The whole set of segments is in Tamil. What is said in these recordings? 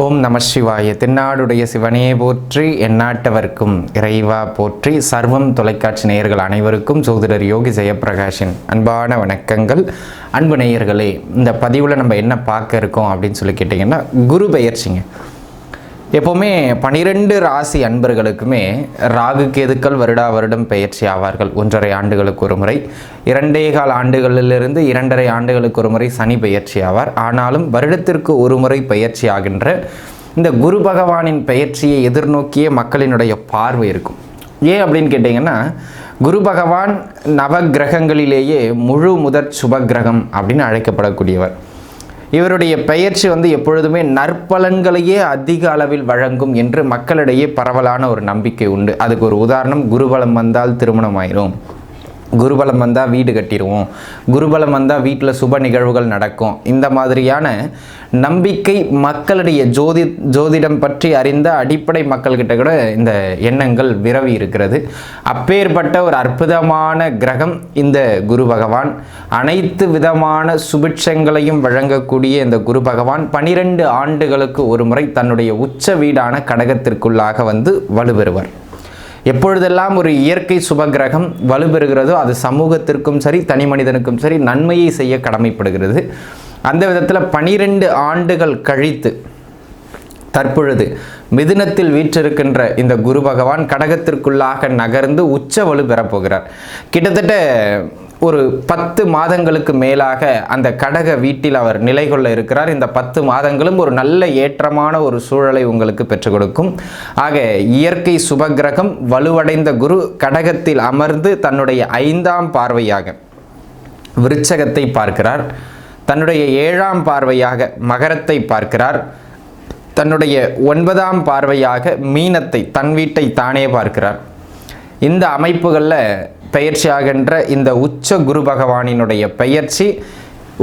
ஓம் நம சிவாய. தென்னாடுடைய சிவனே போற்றி, எந்நாட்டவர்க்கும் இறைவா போற்றி. சர்வம் தொலைக்காட்சி நேயர்கள் அனைவருக்கும் ஜோதிடர் யோகி ஜெயப்பிரகாஷின் அன்பான வணக்கங்கள். அன்பு நேயர்களே, இந்த பதிவில் நம்ம என்ன பார்க்க இருக்கோம் அப்படின்னு சொல்லி கேட்டிங்கன்னா, குரு பெயர்ச்சிங்க. எப்போவுமே 12 ராசி அன்பர்களுக்குமே ராகு கேதுக்கள் வருடம் பெயர்ச்சி ஆவார்கள். 1.5 ஆண்டுகளுக்கு ஒரு முறை, 2.25 ஆண்டுகளிலிருந்து 2.5 ஆண்டுகளுக்கு ஒரு முறை சனி பெயர்ச்சி ஆவார். ஆனாலும் வருடத்திற்கு ஒரு முறை பெயர்ச்சி ஆகின்ற இந்த குரு பகவானின் பெயர்ச்சியை எதிர்நோக்கிய மக்களினுடைய பார்வை இருக்கும். ஏன் அப்படின்னு கேட்டிங்கன்னா, குரு பகவான் நவகிரகங்களிலேயே முழு முதற் சுபகிரகம் அப்படின்னு அழைக்கப்படக்கூடியவர். இவருடைய பெயர்ச்சி எப்பொழுதுமே நற்பலன்களையே அதிக அளவில் வழங்கும் என்று மக்களிடையே பரவலான ஒரு நம்பிக்கை உண்டு. அதுக்கு ஒரு உதாரணம், குருபலம் வந்தால் திருமணம் ஆயிரும், குருபலம் வந்தால் வீடு கட்டிடுவோம், குருபலம் வந்தால் வீட்டில் சுப நிகழ்வுகள் நடக்கும். இந்த மாதிரியான நம்பிக்கை மக்களுடைய ஜோதிடம் பற்றி அறிந்த அடிப்படை மக்கள்கிட்ட கூட இந்த எண்ணங்கள் விரவி இருக்கிறது. அப்பேற்பட்ட ஒரு அற்புதமான கிரகம் இந்த குரு பகவான். அனைத்து விதமான சுபிட்சங்களையும் வழங்கக்கூடிய இந்த குரு பகவான் 12 ஆண்டுகளுக்கு ஒரு முறை தன்னுடைய உச்ச வீடான கடகத்திற்குள்ளாக வலுப்பெறுவார். எப்பொழுதெல்லாம் ஒரு இயற்கை சுபகிரகம் வலுப்பெறுகிறதோ அது சமூகத்திற்கும் சரி, தனி மனிதனுக்கும் சரி நன்மையை செய்ய கடமைப்படுகிறது. அந்த விதத்தில் 12 ஆண்டுகள் கழித்து தற்பொழுது மிதுனத்தில் வீற்றிருக்கின்ற இந்த குரு பகவான் கடகத்திற்குள்ளாக நகர்ந்து உச்ச வலு பெறப்போகிறார். கிட்டத்தட்ட ஒரு 10 மாதங்களுக்கு மேலாக அந்த கடக வீட்டில் அவர் நிலை கொள்ள இருக்கிறார். இந்த 10 மாதங்களும் ஒரு நல்ல ஏற்றமான ஒரு சூழலை உங்களுக்கு பெற்றுக் கொடுக்கும். ஆக இயற்கை சுபகிரகம் வலுவடைந்த குரு கடகத்தில் அமர்ந்து தன்னுடைய 5ஆம் பார்வையாக விருச்சகத்தை பார்க்கிறார், தன்னுடைய 7ஆம் பார்வையாக மகரத்தை பார்க்கிறார், தன்னுடைய 9ஆம் பார்வையாக மீனத்தை, தன் வீட்டை தானே பார்க்கிறார். இந்த அமைப்புகளில் பெயர்ச்சியாகின்ற இந்த உச்ச குரு பகவானினுடைய பெயர்ச்சி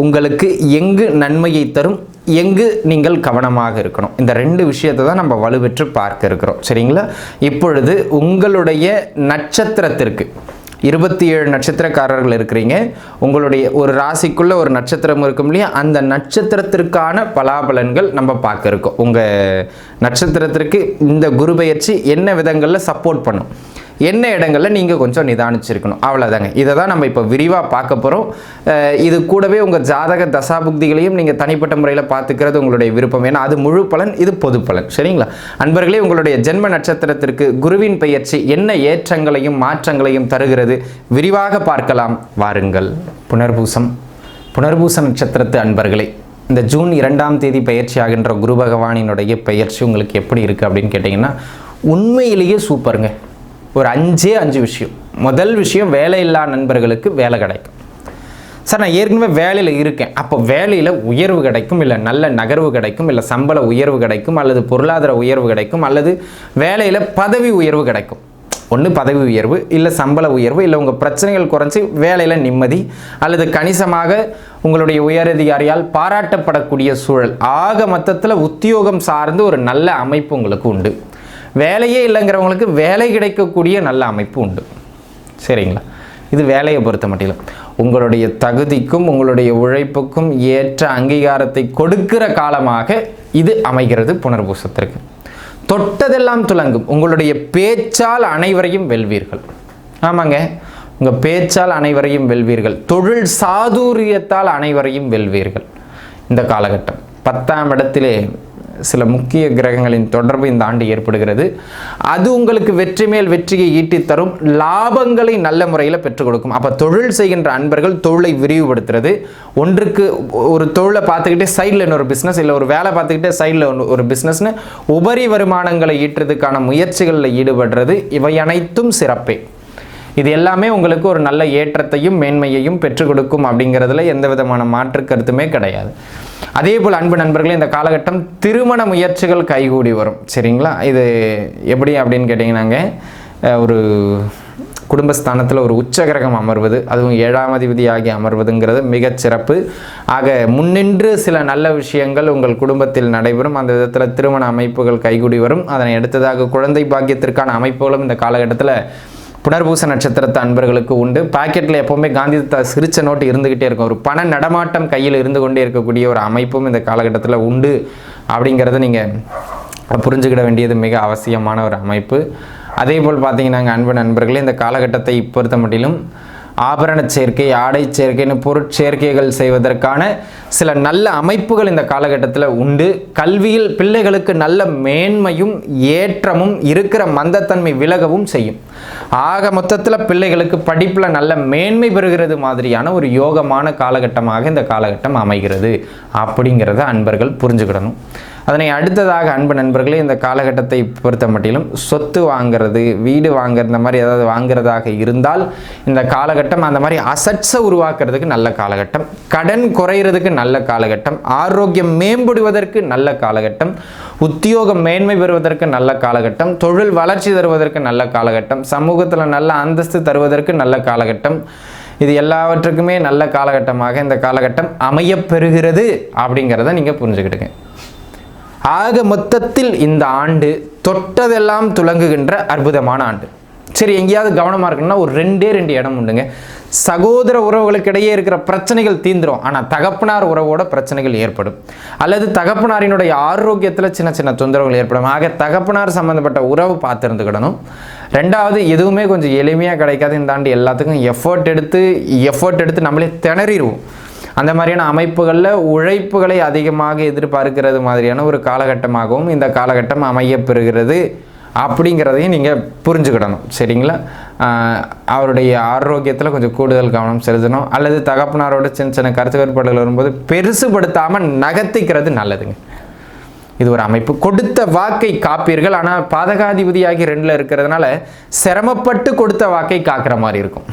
உங்களுக்கு எங்கு நன்மையை தரும், எங்கு நீங்கள் கவனமாக இருக்கணும், இந்த 2 விஷயத்தை தான் நம்ம வலுப்பெற்று பார்க்க இருக்கிறோம். சரிங்களா? இப்பொழுது உங்களுடைய நட்சத்திரத்திற்கு 27 நட்சத்திரக்காரர்கள் இருக்கிறீங்க. உங்களுடைய ஒரு ராசிக்குள்ள ஒரு நட்சத்திரம் இருக்கும் இல்லையா, அந்த நட்சத்திரத்திற்கான பலாபலன்கள் நம்ம பார்க்க இருக்கோம். உங்கள் நட்சத்திரத்திற்கு இந்த குரு பெயர்ச்சி என்ன விதங்களில் சப்போர்ட் பண்ணும், என்ன இடங்களில் நீங்கள் கொஞ்சம் நிதானிச்சிருக்கணும், அவ்வளோதாங்க. இதை தான் நம்ம இப்போ விரிவாக பார்க்க போகிறோம். இது கூடவே உங்கள் ஜாதக தசாபுக்திகளையும் நீங்கள் தனிப்பட்ட முறையில் பார்த்துக்கிறது உங்களுடைய விருப்பம். ஏன்னா அது முழு பலன், இது பொது பலன். சரிங்களா அன்பர்களே? உங்களுடைய ஜென்ம நட்சத்திரத்திற்கு குருவின் பெயர்ச்சி என்ன ஏற்றங்களையும் மாற்றங்களையும் தருகிறது விரிவாக பார்க்கலாம். வாருங்கள். புனர்பூசம் நட்சத்திரத்து அன்பர்களே, இந்த ஜூன் 2ஆம் தேதி பயிற்சி ஆகின்ற குரு பகவானினுடைய பெயர்ச்சி உங்களுக்கு எப்படி இருக்குது அப்படின்னு கேட்டிங்கன்னா, உண்மையிலேயே சூப்பருங்க. ஒரு 5 விஷயம். முதல் விஷயம், வேலையில்லா நண்பர்களுக்கு வேலை கிடைக்கும். சார், நான் ஏற்கனவே வேலையில் இருக்கேன், அப்போ வேலையில் உயர்வு கிடைக்கும், இல்லை நல்ல நகர்வு கிடைக்கும், இல்லை சம்பள உயர்வு கிடைக்கும், அல்லது பொருளாதார உயர்வு கிடைக்கும், அல்லது வேலையில் பதவி உயர்வு கிடைக்கும். ஒன்று பதவி உயர்வு, இல்லை சம்பள உயர்வு, இல்லை உங்கள் பிரச்சனைகள் குறைஞ்சி வேலையில் நிம்மதி, அல்லது கணிசமாக உங்களுடைய உயரதிகாரியால் பாராட்டப்படக்கூடிய சூழல். ஆக மொத்தத்தில் உத்தியோகம் சார்ந்து ஒரு நல்ல அமைப்பு உங்களுக்கு உண்டு. வேலையே இல்லைங்கிறவங்களுக்கு வேலை கிடைக்கக்கூடிய நல்ல அமைப்பு உண்டு. சரிங்களா? இது வேலையை பொறுத்த மட்டிலும் உங்களுடைய தகுதிக்கும் உங்களுடைய உழைப்புக்கும் ஏற்ற அங்கீகாரத்தை கொடுக்கிற காலமாக இது அமைகிறது. புனர்பூசத்திற்கு தொட்டதெல்லாம் துலங்கும். உங்களுடைய பேச்சால் அனைவரையும் வெல்வீர்கள். ஆமாங்க, உங்கள் பேச்சால் அனைவரையும் வெல்வீர்கள். தொழில் சாதுரியத்தால் அனைவரையும் வெல்வீர்கள். இந்த காலகட்டம் 10ஆம் இடத்திலே சில முக்கிய கிரகங்களின் தொடர்பு இந்த ஆண்டு ஏற்படுகிறது. அது உங்களுக்கு வெற்றி மேல் வெற்றியை ஈட்டித் தரும், லாபங்களை நல்ல முறையில் பெற்றுக் கொடுக்கும். அப்போ தொழில் செய்கின்ற அன்பர்கள் தொழிலை விரிவுபடுத்துறது, ஒன்றுக்கு ஒரு தொழிலை பார்த்துக்கிட்டே சைடில் இன்னொரு பிஸ்னஸ், இல்லை ஒரு வேலை பார்த்துக்கிட்டே சைடில் ஒரு பிஸ்னஸ்னு உபரி வருமானங்களை ஈட்டுறதுக்கான முயற்சிகளில் ஈடுபடுறது, இவை அனைத்தும் சிறப்பே. இது எல்லாமே உங்களுக்கு ஒரு நல்ல ஏற்றத்தையும் மேன்மையையும் பெற்றுக் கொடுக்கும் அப்படிங்கிறதுல எந்த விதமான மாற்று கருத்துமே கிடையாது. அதே போல் அன்பு நண்பர்களே, இந்த காலகட்டம் திருமண முயற்சிகள் கைகூடி வரும். சரிங்களா? இது எப்படி அப்படின்னு கேட்டிங்கன்னாங்க, ஒரு குடும்பஸ்தானத்தில் ஒரு உச்ச கிரகம் அமர்வது, அதுவும் 7ஆம் அதிபதி ஆகி அமர்வதுங்கிறது மிகச் சிறப்பு. ஆக முன்னின்று சில நல்ல விஷயங்கள் உங்கள் குடும்பத்தில் நடைபெறும். அந்த விதத்தில் திருமண அமைப்புகள் கைகூடி வரும். அதனை அடுத்ததாக குழந்தை பாக்கியத்திற்கான அமைப்புகளும் இந்த காலகட்டத்தில் புனர்பூச நட்சத்திரத்து அன்பர்களுக்கு உண்டு. பாக்கெட்டில் எப்போவுமே காந்தி சிரிச்ச நோட்டு இருந்துக்கிட்டே இருக்கும். ஒரு பண நடமாட்டம் கையில் இருந்து கொண்டே இருக்கக்கூடிய ஒரு அமைப்பும் இந்த காலகட்டத்தில் உண்டு அப்படிங்கிறத நீங்கள் புரிஞ்சுக்கிட வேண்டியது மிக அவசியமான ஒரு அமைப்பு. அதே போல் பார்த்தீங்கன்னா அன்பு நண்பர்களே, இந்த காலகட்டத்தை பொறுத்த மட்டிலும் ஆபரண சேர்க்கை, ஆடை சேர்க்கைன்னு பொருட்சேர்க்கைகள் செய்வதற்கான சில நல்ல அமைப்புகள் இந்த காலகட்டத்தில் உண்டு. கல்வியில் பிள்ளைகளுக்கு நல்ல மேன்மையும் ஏற்றமும் இருக்கிற மந்தத்தன்மை விலகவும் செய்யும். ஆக மொத்தத்தில் பிள்ளைகளுக்கு படிப்பில் நல்ல மேன்மை பெறுகிறது மாதிரியான ஒரு யோகமான காலகட்டமாக இந்த காலகட்டம் அமைகிறது அப்படிங்கிறத அன்பர்கள் புரிஞ்சுக்கிடணும். அதனை அடுத்ததாக அன்பு நண்பர்களே, இந்த காலகட்டத்தை பொறுத்த மட்டிலும் சொத்து வாங்கிறது, வீடு வாங்குறது, இந்த மாதிரி ஏதாவது வாங்குறதாக இருந்தால் இந்த காலகட்டம் அந்த மாதிரி அசட்ஸை உருவாக்குறதுக்கு நல்ல காலகட்டம், கடன் குறையிறதுக்கு நல்ல காலகட்டம், ஆரோக்கியம் மேம்படுவதற்கு நல்ல காலகட்டம், உத்தியோகம் மேன்மை பெறுவதற்கு நல்ல காலகட்டம், தொழில் வளர்ச்சி தருவதற்கு நல்ல காலகட்டம், சமூகத்தில் நல்ல அந்தஸ்து தருவதற்கு நல்ல காலகட்டம், இது எல்லாவற்றுக்குமே நல்ல காலகட்டமாக இந்த காலகட்டம் அமையப்பெறுகிறது அப்படிங்கிறத நீங்கள் புரிஞ்சுக்கிட்டுங்க. ஆக மொத்தத்தில் இந்த ஆண்டு தொட்டதெல்லாம் துலங்குகின்ற அற்புதமான ஆண்டு. சரி, எங்கேயாவது கவனமாக இருக்குன்னா ஒரு ரெண்டே இடம் உண்டுங்க. சகோதர உறவுகளுக்கு இடையே இருக்கிற பிரச்சனைகள் தீந்துரும், ஆனால் தகப்பனார் உறவோட பிரச்சனைகள் ஏற்படும், அல்லது தகப்பனாரினுடைய ஆரோக்கியத்தில் சின்ன சின்ன தொந்தரவுகள் ஏற்படும். ஆக தகப்பனார் சம்மந்தப்பட்ட உறவு பார்த்துருந்துக்கிடணும். ரெண்டாவது, எதுவுமே கொஞ்சம் எளிமையாக கிடைக்காது. இந்த ஆண்டு எல்லாத்துக்கும் எஃபர்ட் எடுத்து நம்மளே திணறிடுவோம். அந்த மாதிரியான அமைப்புகளில் உழைப்புகளை அதிகமாக எதிர்பார்க்கிறது மாதிரியான ஒரு காலகட்டமாகவும் இந்த காலகட்டம் அமையப்பெறுகிறது அப்படிங்கிறதையும் நீங்கள் புரிஞ்சுக்கிடணும். சரிங்களா? அவருடைய ஆரோக்கியத்தில் கொஞ்சம் கூடுதல் கவனம் செலுத்தணும், அல்லது தகப்பனாரோட சின்ன சின்ன கருத்து வேறுபாடுகள் வரும்போது பெருசுபடுத்தாமல் நகர்த்திக்கிறது நல்லதுங்க. இது ஒரு அமைப்பு. கொடுத்த வாக்கை காப்பீர்கள், ஆனால் பாதகாதிபதியாகி 2ல் இருக்கிறதுனால சிரமப்பட்டு கொடுத்த வாக்கை காக்கிற மாதிரி இருக்கும்.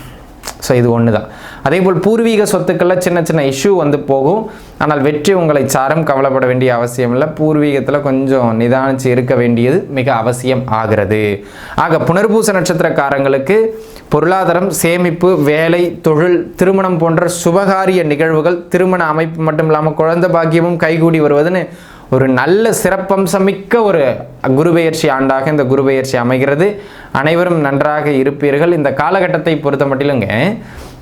ஸோ இது ஒன்று தான். அதே போல் பூர்வீக சொத்துக்களில் சின்ன சின்ன இஷ்யூ வந்து போகும், ஆனால் வெற்றி உங்களை சாரும், கவலைப்பட வேண்டிய அவசியம் இல்லை. பூர்வீகத்தில் கொஞ்சம் நிதானித்து இருக்க வேண்டியது மிக அவசியம் ஆகிறது. ஆக புனர்பூச நட்சத்திரக்காரங்களுக்கு பொருளாதாரம், சேமிப்பு, வேலை, தொழில், திருமணம் போன்ற சுபகாரிய நிகழ்வுகள், திருமண அமைப்பு மட்டும் இல்லாமல் குழந்தை பாக்கியமும் கைகூடி வருவதுன்னு ஒரு நல்ல சிறப்பம்சமிக்க ஒரு குருபெயர்ச்சி ஆண்டாக இந்த குருபெயர்ச்சி அமைகிறது. அனைவரும் நன்றாக இருப்பீர்கள். இந்த காலகட்டத்தை பொறுத்த மட்டிலுங்க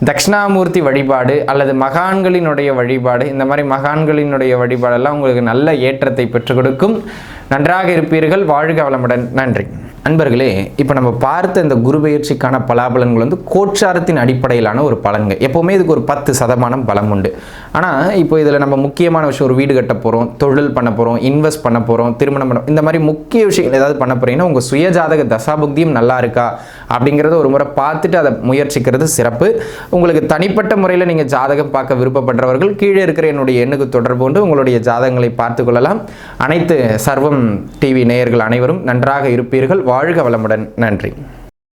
தட்சிணாமூர்த்தி வழிபாடு அல்லது மகான்களினுடைய வழிபாடு, இந்த மாதிரி மகான்களினுடைய வழிபாடெல்லாம் உங்களுக்கு நல்ல ஏற்றத்தை பெற்றுக் கொடுக்கும். நன்றாக இருப்பீர்கள். வாழ்க வளமுடன். நன்றி. அன்பர்களே, இப்போ நம்ம பார்த்த இந்த குரு பெயர்ச்சிக்கான பலாபலன்கள் வந்து கோட்சாரத்தின் அடிப்படையிலான ஒரு பலன்கள். எப்போவுமே இதுக்கு ஒரு 10% பலம் உண்டு. ஆனால் இப்போ இதில் நம்ம முக்கியமான விஷயம், ஒரு வீடு கட்ட போகிறோம், தொழில் பண்ண போகிறோம், இன்வெஸ்ட் பண்ண போகிறோம், திருமணம் பண்ண, இந்த மாதிரி முக்கிய விஷயங்கள் ஏதாவது பண்ண போகிறீங்கன்னா உங்கள் சுயஜாதக தசாபுக்தியும் நல்லா இருக்கா அப்படிங்கிறத ஒரு முறை பார்த்துட்டு அதை முயற்சிக்கிறது சிறப்பு. உங்களுக்கு தனிப்பட்ட முறையில் நீங்கள் ஜாதகம் பார்க்க விருப்பப்படுறவர்கள் கீழே இருக்கிற என்னுடைய எண்ணுக்கு தொடர்பு கொண்டு உங்களுடைய ஜாதகங்களை பார்த்து கொள்ளலாம். அனைத்து சர்வம் டிவி நேயர்கள் அனைவரும் நன்றாக இருப்பீர்கள். வாழ்க வளமுடன். நன்றி.